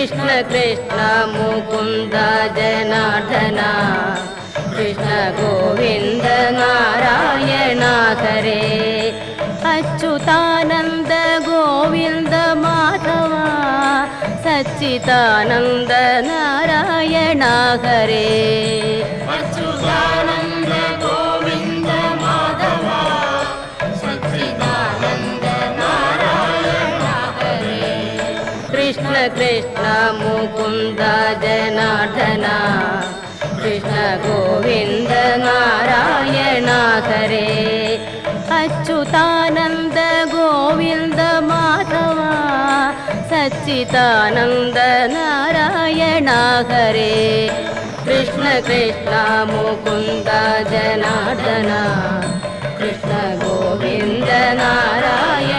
Krishna Krishna Mukunda Janardan Krishna Govinda Narayana Hare Achyutanand Govinda Madhava Sachchidanand Narayana Hare Achyutanand Govinda Madhava Sachchidanand Narayana Hare Krishna Krishna Mukunda Janardan Krishna Govinda Narayana Hare Achyutanand Govinda Madhava Sachchidanand Narayana Hare Krishna Krishna Mukunda Janardan Krishna Govinda Narayana